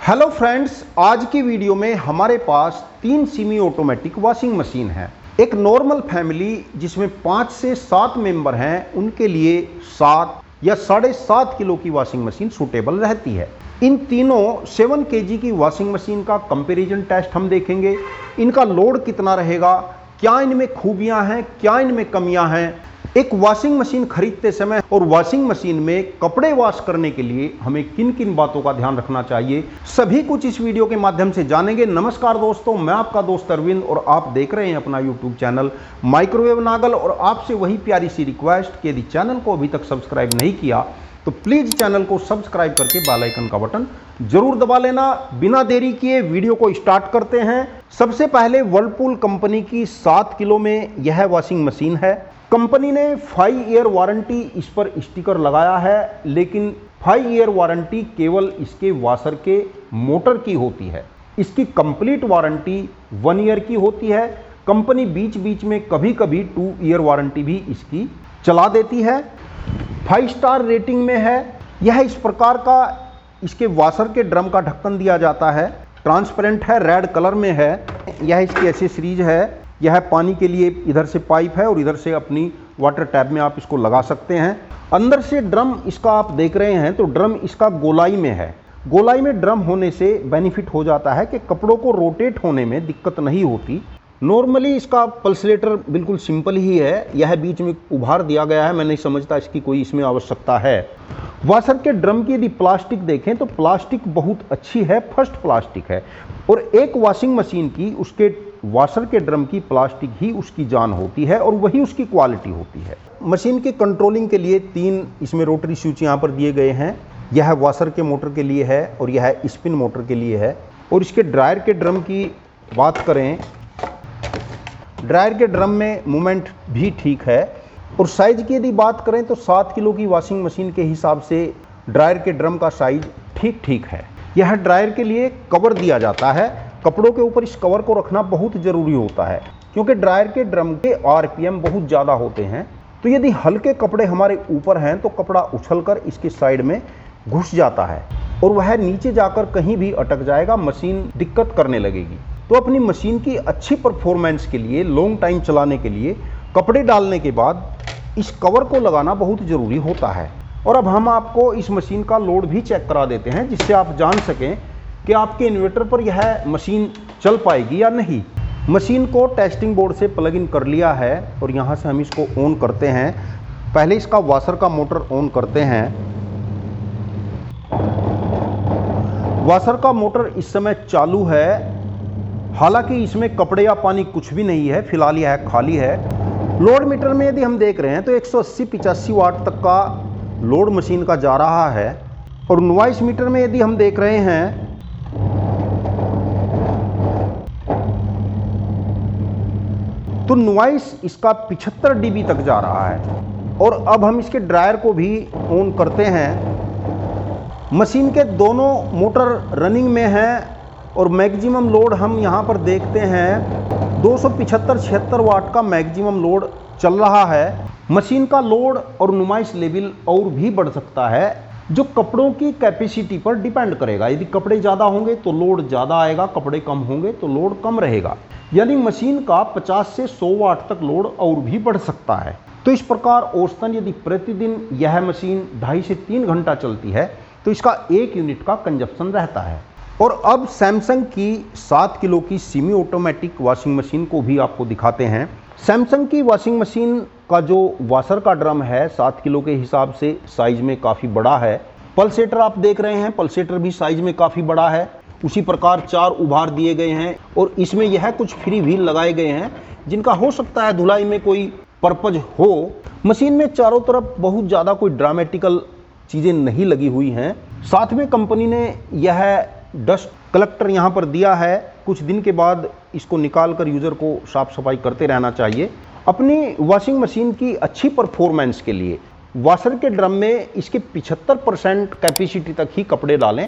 Hello friends, आज की video में हमारे पास 3 सेमी ऑटोमेटिक वॉशिंग मशीन है। एक नॉर्मल फैमिली जिसमें 5 से 7 मेंबर हैं, उनके लिए 7 या 7.5 किलो की वॉशिंग मशीन सूटेबल रहती है। इन तीनों 7 kg की वॉशिंग मशीन का कंपैरिजन टेस्ट हम देखेंगे। इनका लोड कितना रहेगा, क्या इनमें खूबियां हैं, क्या इनमें कमियां हैं। एक वॉशिंग मशीन खरीदते समय और वॉशिंग मशीन में कपड़े वॉश करने के लिए हमें किन किन बातों का ध्यान रखना चाहिए, सभी कुछ इस वीडियो के माध्यम से जानेंगे। नमस्कार दोस्तों, मैं आपका दोस्त अरविंद और आप देख रहे हैं अपना यूट्यूब चैनल माइक्रोवेव नागल। और आपसे वही प्यारी सी रिक्वेस्ट कि यदि चैनल को अभी तक सब्सक्राइब नहीं किया तो प्लीज चैनल को सब्सक्राइब करके बेल आइकन का बटन जरूर दबा लेना। बिना देरी किए वीडियो को स्टार्ट करते हैं। सबसे पहले वर्लपूल कंपनी की 7 किलो में यह वॉशिंग मशीन है। कंपनी ने 5 ईयर वारंटी इस पर स्टिकर लगाया है, लेकिन 5 ईयर वारंटी केवल इसके वॉशर के मोटर की होती है। इसकी कंप्लीट वारंटी 1 ईयर की होती है। कंपनी बीच बीच में कभी कभी 2 ईयर वारंटी भी इसकी चला देती है। 5 स्टार रेटिंग में है। यह इस प्रकार का इसके वॉशर के ड्रम का ढक्कन दिया जाता है। ट्रांसपेरेंट है, रेड कलर में है। यह इसकी एसेसरीज है। यह पानी के लिए इधर से पाइप है और इधर से अपनी वाटर टैप में आप इसको लगा सकते हैं। अंदर से ड्रम इसका आप देख रहे हैं तो ड्रम इसका गोलाई में है। गोलाई में ड्रम होने से बेनिफिट हो जाता है कि कपड़ों को रोटेट होने में दिक्कत नहीं होती। नॉर्मली इसका पल्सलेटर बिल्कुल सिंपल ही है। यह बीच में उभार दिया गया है, मैं नहीं समझता इसकी कोई इसमें आवश्यकता है। वॉशर के ड्रम की यदि प्लास्टिक देखें तो प्लास्टिक बहुत अच्छी है, फर्स्ट प्लास्टिक है। और एक वॉशिंग मशीन की उसके वॉशर के ड्रम की प्लास्टिक ही उसकी जान होती है और वही उसकी क्वालिटी होती है। मशीन की कंट्रोलिंग के लिए 3 इसमें रोटरी स्विच यहाँ पर दिए गए हैं। यह वॉशर के मोटर के लिए है और यह स्पिन मोटर के लिए है। और इसके ड्रायर के ड्रम की बात करें, ड्रायर के ड्रम में मूवमेंट भी ठीक है। और साइज की यदि बात करें तो 7 किलो की वॉशिंग मशीन के हिसाब से ड्रायर के ड्रम का साइज ठीक है। यह ड्रायर के लिए कवर दिया जाता है। कपड़ों के ऊपर इस कवर को रखना बहुत ज़रूरी होता है, क्योंकि ड्रायर के ड्रम के आरपीएम बहुत ज़्यादा होते हैं। तो यदि हल्के कपड़े हमारे ऊपर हैं तो कपड़ा उछलकर इसके साइड में घुस जाता है और वह नीचे जाकर कहीं भी अटक जाएगा, मशीन दिक्कत करने लगेगी। तो अपनी मशीन की अच्छी परफॉर्मेंस के लिए, लॉन्ग टाइम चलाने के लिए कपड़े डालने के बाद इस कवर को लगाना बहुत ज़रूरी होता है। और अब हम आपको इस मशीन का लोड भी चेक करा देते हैं, जिससे आप जान सकें कि आपके इन्वर्टर पर यह मशीन चल पाएगी या नहीं। मशीन को टेस्टिंग बोर्ड से प्लग इन कर लिया है और यहाँ से हम इसको ऑन करते हैं। पहले इसका वॉशर का मोटर ऑन करते हैं। वॉशर का मोटर इस समय चालू है, हालांकि इसमें कपड़े या पानी कुछ भी नहीं है, फिलहाल यह खाली है। लोड मीटर में यदि हम देख रहे हैं तो 180-85 वाट तक का लोड मशीन का जा रहा है। और नॉइस मीटर में यदि हम देख रहे हैं तो नॉइस इसका 75 dB तक जा रहा है। और अब हम इसके ड्रायर को भी ऑन करते हैं। मशीन के दोनों मोटर रनिंग में हैं और मैक्सिमम लोड हम यहाँ पर देखते हैं 275-76 वाट का मैक्सिमम लोड चल रहा है। मशीन का लोड और नॉइस लेवल और भी बढ़ सकता है, जो कपड़ों की कैपेसिटी पर डिपेंड करेगा। यदि कपड़े ज़्यादा होंगे तो लोड ज़्यादा आएगा, कपड़े कम होंगे तो लोड कम रहेगा। यानी मशीन का 50 से 100 वाट तक लोड और भी बढ़ सकता है। तो इस प्रकार औसतन यदि प्रतिदिन यह मशीन 2.5 से 3 घंटा चलती है तो इसका 1 यूनिट का कंजप्शन रहता है। और अब सैमसंग की 7 किलो की सेमी ऑटोमेटिक वॉशिंग मशीन को भी आपको दिखाते हैं। सैमसंग की वॉशिंग मशीन का जो वॉशर का ड्रम है 7 किलो के हिसाब से साइज में काफ़ी बड़ा है। पल्सेटर आप देख रहे हैं, पल्सेटर भी साइज में काफ़ी बड़ा है। उसी प्रकार 4 उभार दिए गए हैं और इसमें यह कुछ फ्री व्हील लगाए गए हैं, जिनका हो सकता है धुलाई में कोई पर्पज हो। मशीन में चारों तरफ बहुत ज़्यादा कोई ड्रामेटिकल चीज़ें नहीं लगी हुई हैं। साथ में कंपनी ने यह डस्ट कलेक्टर यहाँ पर दिया है। कुछ दिन के बाद इसको निकाल कर यूज़र को साफ सफाई करते रहना चाहिए। अपनी वॉशिंग मशीन की अच्छी परफॉर्मेंस के लिए वॉशर के ड्रम में इसके 75% कैपेसिटी तक ही कपड़े डालें।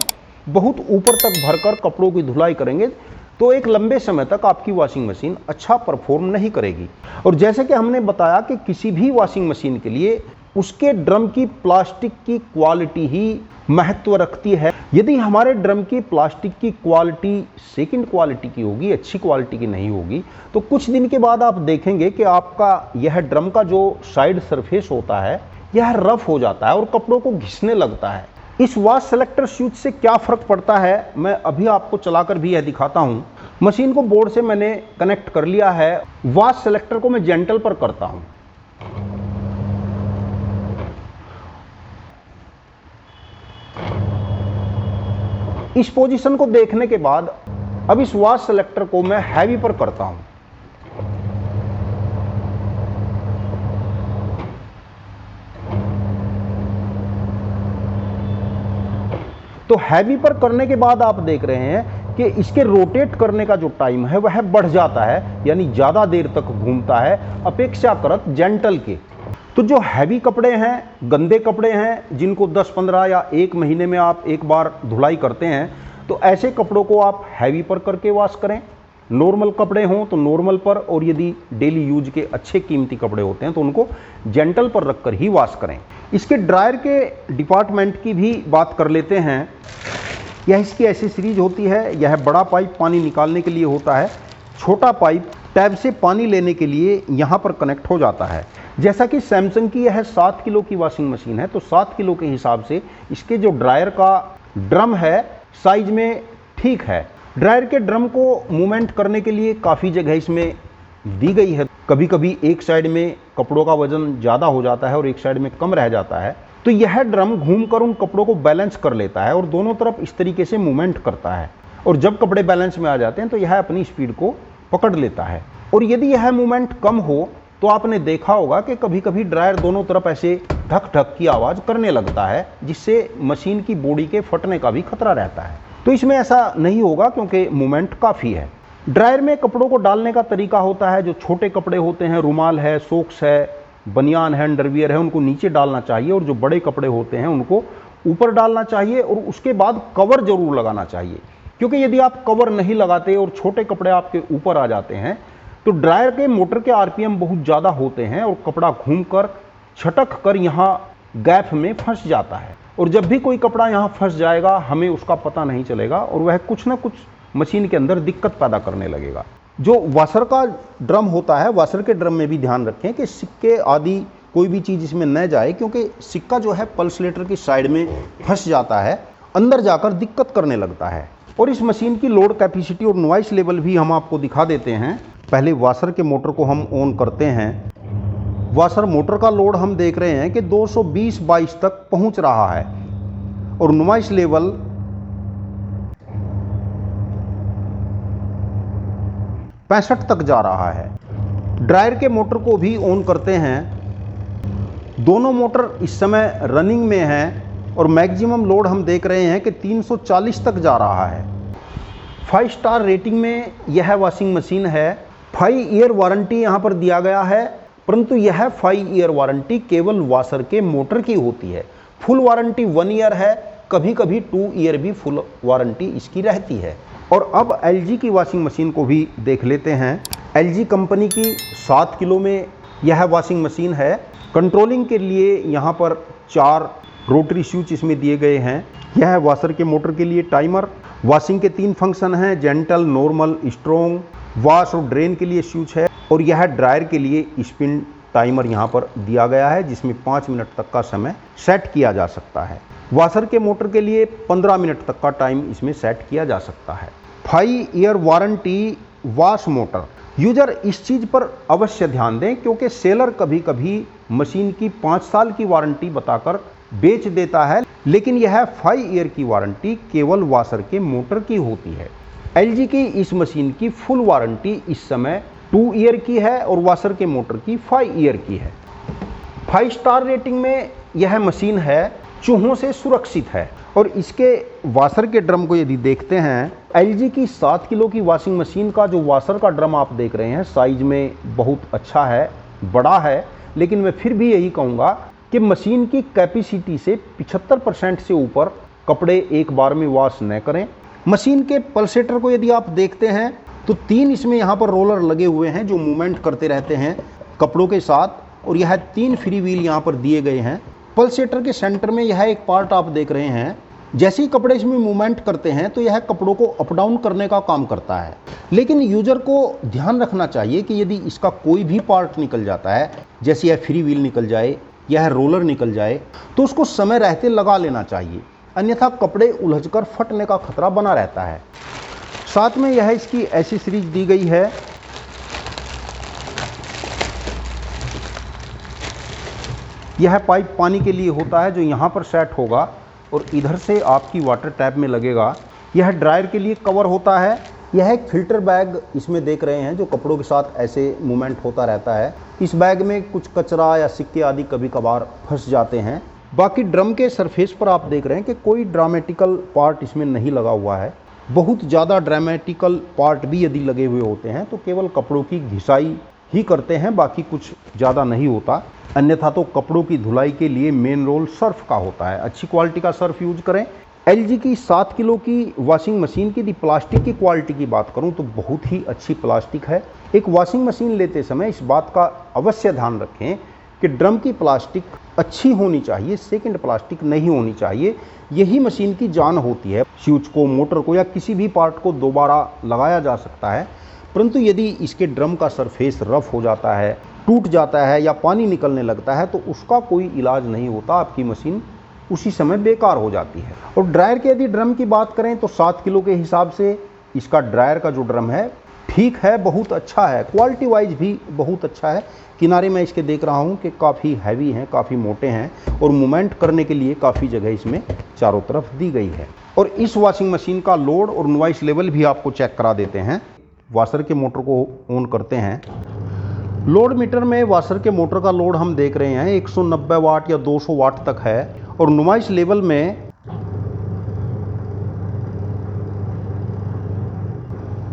बहुत ऊपर तक भरकर कपड़ों की धुलाई करेंगे तो एक लंबे समय तक आपकी वॉशिंग मशीन अच्छा परफॉर्म नहीं करेगी। और जैसे कि हमने बताया कि किसी भी वॉशिंग मशीन के लिए उसके ड्रम की प्लास्टिक की क्वालिटी ही महत्व रखती है। यदि हमारे ड्रम की प्लास्टिक की क्वालिटी सेकंड क्वालिटी की होगी, अच्छी क्वालिटी की नहीं होगी, तो कुछ दिन के बाद आप देखेंगे कि आपका यह ड्रम का जो साइड सरफेस होता है यह रफ हो जाता है और कपड़ों को घिसने लगता है। इस वाश सेलेक्टर स्विच से क्या फ़र्क पड़ता है मैं अभी आपको चलाकर भी यह दिखाता हूँ। मशीन को बोर्ड से मैंने कनेक्ट कर लिया है। वाश सेलेक्टर को मैं जेंटल पर करता हूँ। इस पोजीशन को देखने के बाद अब इस वाश सेलेक्टर को मैं हैवी पर करता हूँ। तो हैवी पर करने के बाद आप देख रहे हैं कि इसके रोटेट करने का जो टाइम है वह बढ़ जाता है, यानी ज़्यादा देर तक घूमता है अपेक्षाकृत जेंटल के। तो जो हैवी कपड़े हैं, गंदे कपड़े हैं, जिनको 10-15 या 1 महीने में आप एक बार धुलाई करते हैं, तो ऐसे कपड़ों को आप हैवी पर करके वॉश करें। नॉर्मल कपड़े हों तो नॉर्मल पर, और यदि डेली यूज के अच्छे कीमती कपड़े होते हैं तो उनको जेंटल पर रखकर ही वॉश करें। इसके ड्रायर के डिपार्टमेंट की भी बात कर लेते हैं। यह इसकी एसेसरीज होती है। यह बड़ा पाइप पानी निकालने के लिए होता है, छोटा पाइप टैब से पानी लेने के लिए यहाँ पर कनेक्ट हो जाता है। जैसा कि सैमसंग की यह 7 किलो की वॉशिंग मशीन है, तो 7 किलो के हिसाब से इसके जो ड्रायर का ड्रम है साइज में ठीक है। ड्रायर के ड्रम को मूवमेंट करने के लिए काफ़ी जगह इसमें दी गई है। कभी कभी एक साइड में कपड़ों का वजन ज़्यादा हो जाता है और एक साइड में कम रह जाता है, तो यह ड्रम घूमकर उन कपड़ों को बैलेंस कर लेता है और दोनों तरफ इस तरीके से मूवमेंट करता है। और जब कपड़े बैलेंस में आ जाते हैं तो यह अपनी स्पीड को पकड़ लेता है। और यदि यह मूवमेंट कम हो तो आपने देखा होगा कि कभी कभी ड्रायर दोनों तरफ ऐसे ढक ढक की आवाज़ करने लगता है, जिससे मशीन की बॉडी के फटने का भी खतरा रहता है। तो इसमें ऐसा नहीं होगा क्योंकि मूवमेंट काफ़ी है। ड्रायर में कपड़ों को डालने का तरीका होता है, जो छोटे कपड़े होते हैं, रुमाल है, सॉक्स है, बनियान है, अंडरवियर है, उनको नीचे डालना चाहिए, और जो बड़े कपड़े होते हैं उनको ऊपर डालना चाहिए। और उसके बाद कवर जरूर लगाना चाहिए, क्योंकि यदि आप कवर नहीं लगाते और छोटे कपड़े आपके ऊपर आ जाते हैं तो ड्रायर के मोटर के आरपीएम बहुत ज़्यादा होते हैं और कपड़ा घूमकर छटक कर यहाँ गैप में फंस जाता है। और जब भी कोई कपड़ा यहाँ फंस जाएगा हमें उसका पता नहीं चलेगा और वह कुछ ना कुछ मशीन के अंदर दिक्कत पैदा करने लगेगा। जो वाशर का ड्रम होता है, वाशर के ड्रम में भी ध्यान रखें कि सिक्के आदि कोई भी चीज़ इसमें न जाए, क्योंकि सिक्का जो है पल्सलेटर की साइड में फंस जाता है, अंदर जाकर दिक्कत करने लगता है। और इस मशीन की लोड कैपेसिटी और नॉइस लेवल भी हम आपको दिखा देते हैं। पहले वाशर के मोटर को हम ऑन करते हैं। वाशर मोटर का लोड हम देख रहे हैं कि 220-22 तक पहुंच रहा है और नॉइस लेवल 65 तक जा रहा है। ड्रायर के मोटर को भी ऑन करते हैं। दोनों मोटर इस समय रनिंग में हैं और मैक्सिमम लोड हम देख रहे हैं कि 340 तक जा रहा है। 5 स्टार रेटिंग में यह वॉशिंग मशीन है। 5 ईयर वारंटी यहाँ पर दिया गया है, परंतु यह 5 ईयर वारंटी केवल वाशर के मोटर की होती है। फुल वारंटी 1 ईयर है, कभी कभी 2 ईयर भी फुल वारंटी इसकी रहती है। और अब एलजी की वॉशिंग मशीन को भी देख लेते हैं। एलजी कंपनी की 7 किलो में यह वॉशिंग मशीन है। कंट्रोलिंग के लिए यहाँ पर 4 रोटरी स्विच इसमें दिए गए हैं। यह है वाशर के मोटर के लिए टाइमर। वॉशिंग के 3 फंक्शन हैं, जेंटल, नॉर्मल, स्ट्रॉन्ग। वॉश और ड्रेन के लिए स्विच है और यह ड्रायर के लिए स्पिन टाइमर यहाँ पर दिया गया है, जिसमें 5 मिनट तक का समय सेट किया जा सकता है। वॉशर के मोटर के लिए 15 मिनट तक का टाइम इसमें सेट किया जा सकता है। 5 year warranty wash motor. User इस चीज़ पर अवश्य ध्यान दें, क्योंकि सेलर कभी कभी मशीन की 5 साल की वारंटी बताकर बेच देता है, लेकिन यह 5 ईयर की वारंटी केवल वॉशर के मोटर की होती है। एलजी की इस मशीन की फुल वारंटी इस समय 2 ईयर की है और वॉशर के मोटर की 5 ईयर की है। 5 स्टार रेटिंग में यह मशीन है, चूहों से सुरक्षित है। और इसके वॉशर के ड्रम को यदि देखते हैं, एलजी की 7 किलो की वॉशिंग मशीन का जो वॉशर का ड्रम आप देख रहे हैं साइज में बहुत अच्छा है, बड़ा है, लेकिन मैं फिर भी यही कहूँगा कि मशीन की कैपेसिटी से 75% से ऊपर कपड़े एक बार में वॉश न करें। मशीन के पल्सेटर को यदि आप देखते हैं तो 3 इसमें यहाँ पर रोलर लगे हुए हैं जो मूवमेंट करते रहते हैं कपड़ों के साथ, और यह 3 फ्री व्हील यहाँ पर दिए गए हैं। पल्सेटर के सेंटर में यह एक पार्ट आप देख रहे हैं, जैसे ही कपड़े इसमें मूवमेंट करते हैं तो यह कपड़ों को अप डाउन करने का काम करता है। लेकिन यूजर को ध्यान रखना चाहिए कि यदि इसका कोई भी पार्ट निकल जाता है, जैसे यह फ्री व्हील निकल जाए, यह रोलर निकल जाए, तो उसको समय रहते लगा लेना चाहिए, अन्यथा कपड़े उलझकर फटने का खतरा बना रहता है। साथ में यह इसकी एक्सेसरीज दी गई है। यह पाइप पानी के लिए होता है जो यहाँ पर सेट होगा और इधर से आपकी वाटर टैप में लगेगा। यह ड्रायर के लिए कवर होता है। यह एक फिल्टर बैग इसमें देख रहे हैं जो कपड़ों के साथ ऐसे मूवमेंट होता रहता है। इस बैग में कुछ कचरा या सिक्के आदि कभी कभार फंस जाते हैं। बाकी ड्रम के सरफेस पर आप देख रहे हैं कि कोई ड्रामेटिकल पार्ट इसमें नहीं लगा हुआ है। बहुत ज़्यादा ड्रामेटिकल पार्ट भी यदि लगे हुए होते हैं तो केवल कपड़ों की घिसाई ही करते हैं, बाकी कुछ ज़्यादा नहीं होता। अन्यथा तो कपड़ों की धुलाई के लिए मेन रोल सर्फ का होता है। अच्छी क्वालिटी का सर्फ यूज करें। LG की 7 किलो की वॉशिंग मशीन की यदि प्लास्टिक की क्वालिटी की बात करूं तो बहुत ही अच्छी प्लास्टिक है। एक वॉशिंग मशीन लेते समय इस बात का अवश्य ध्यान रखें कि ड्रम की प्लास्टिक अच्छी होनी चाहिए, सेकंड प्लास्टिक नहीं होनी चाहिए। यही मशीन की जान होती है। स्विच को, मोटर को या किसी भी पार्ट को दोबारा लगाया जा सकता है, परंतु यदि इसके ड्रम का सरफेस रफ हो जाता है, टूट जाता है या पानी निकलने लगता है तो उसका कोई इलाज नहीं होता। आपकी मशीन उसी समय बेकार हो जाती है। और ड्रायर के यदि ड्रम की बात करें तो 7 किलो के हिसाब से इसका ड्रायर का जो ड्रम है ठीक है, बहुत अच्छा है, क्वालिटी वाइज भी बहुत अच्छा है। किनारे मैं इसके देख रहा हूँ कि काफ़ी हैवी हैं, काफ़ी मोटे हैं और मूवमेंट करने के लिए काफ़ी जगह इसमें चारों तरफ दी गई है। और इस वॉशिंग मशीन का लोड और नॉइस लेवल भी आपको चेक करा देते हैं। वॉशर के मोटर को ऑन करते हैं। लोड मीटर में वॉशर के मोटर का लोड हम देख रहे हैं 190 वाट या 200 वाट तक है और नॉइस लेवल में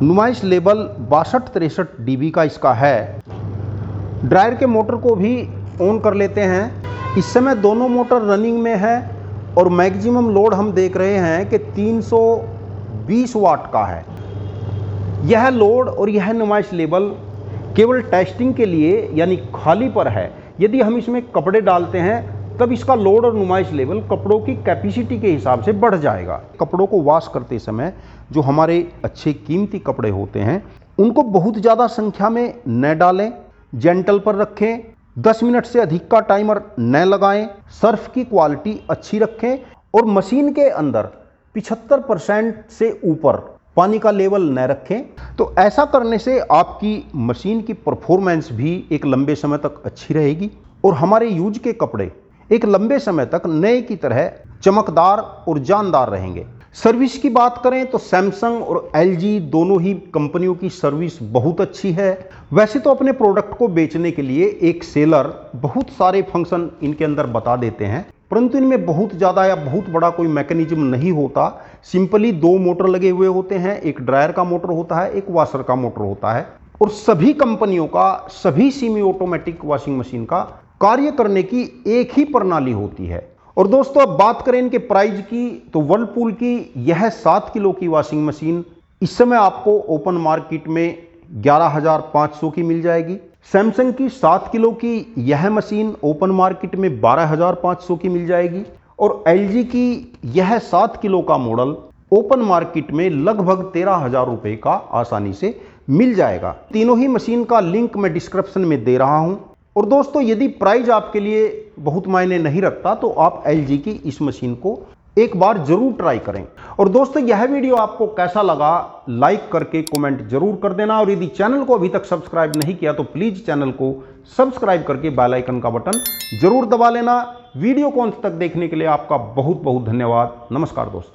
नॉइस लेवल 62-63 dB का इसका है। ड्रायर के मोटर को भी ऑन कर लेते हैं। इस समय दोनों मोटर रनिंग में है और मैक्सिमम लोड हम देख रहे हैं कि 320 वाट का है। यह लोड और यह नॉइस लेवल केवल टेस्टिंग के लिए यानी खाली पर है। यदि हम इसमें कपड़े डालते हैं तब इसका लोड और नॉइस लेवल कपड़ों की कैपेसिटी के हिसाब से बढ़ जाएगा। कपड़ों को वॉश करते समय जो हमारे अच्छे कीमती कपड़े होते हैं उनको बहुत ज़्यादा संख्या में न डालें, जेंटल पर रखें, 10 मिनट से अधिक का टाइमर न लगाएं, सर्फ की क्वालिटी अच्छी रखें और मशीन के अंदर 75% से ऊपर पानी का लेवल न रखें। तो ऐसा करने से आपकी मशीन की परफॉर्मेंस भी एक लंबे समय तक अच्छी रहेगी और हमारे यूज के कपड़े एक लंबे समय तक नए की तरह चमकदार और जानदार रहेंगे। सर्विस की बात करें तो सैमसंग और LG दोनों ही कंपनियों की सर्विस बहुत अच्छी है। वैसे तो अपने प्रोडक्ट को बेचने के लिए एक सेलर बहुत सारे फंक्शन इनके अंदर बता देते हैं, परंतु इनमें बहुत ज़्यादा या बहुत बड़ा कोई मैकेनिज्म नहीं होता। सिंपली 2 मोटर लगे हुए होते हैं, एक ड्रायर का मोटर होता है, एक वॉशर का मोटर होता है और सभी कंपनियों का, सभी सेमी ऑटोमेटिक वॉशिंग मशीन का कार्य करने की एक ही प्रणाली होती है। और दोस्तों अब बात करें इनके प्राइस की तो वर्लपूल की यह 7 किलो की वॉशिंग मशीन इस समय आपको ओपन मार्केट में 11,500 की मिल जाएगी। सैमसंग की 7 किलो की यह मशीन ओपन मार्केट में 12,500 की मिल जाएगी और LG की यह 7 किलो का मॉडल ओपन मार्केट में लगभग 13,000 रुपए का आसानी से मिल जाएगा। तीनों ही मशीन का लिंक मैं डिस्क्रिप्शन में दे रहा हूं। और दोस्तों यदि प्राइस आपके लिए बहुत मायने नहीं रखता तो आप LG की इस मशीन को एक बार जरूर ट्राई करें। और दोस्तों यह वीडियो आपको कैसा लगा लाइक करके कमेंट जरूर कर देना और यदि चैनल को अभी तक सब्सक्राइब नहीं किया तो प्लीज चैनल को सब्सक्राइब करके बेल आइकन का बटन जरूर दबा लेना। वीडियो को अंत तक देखने के लिए आपका बहुत बहुत धन्यवाद। नमस्कार दोस्तों।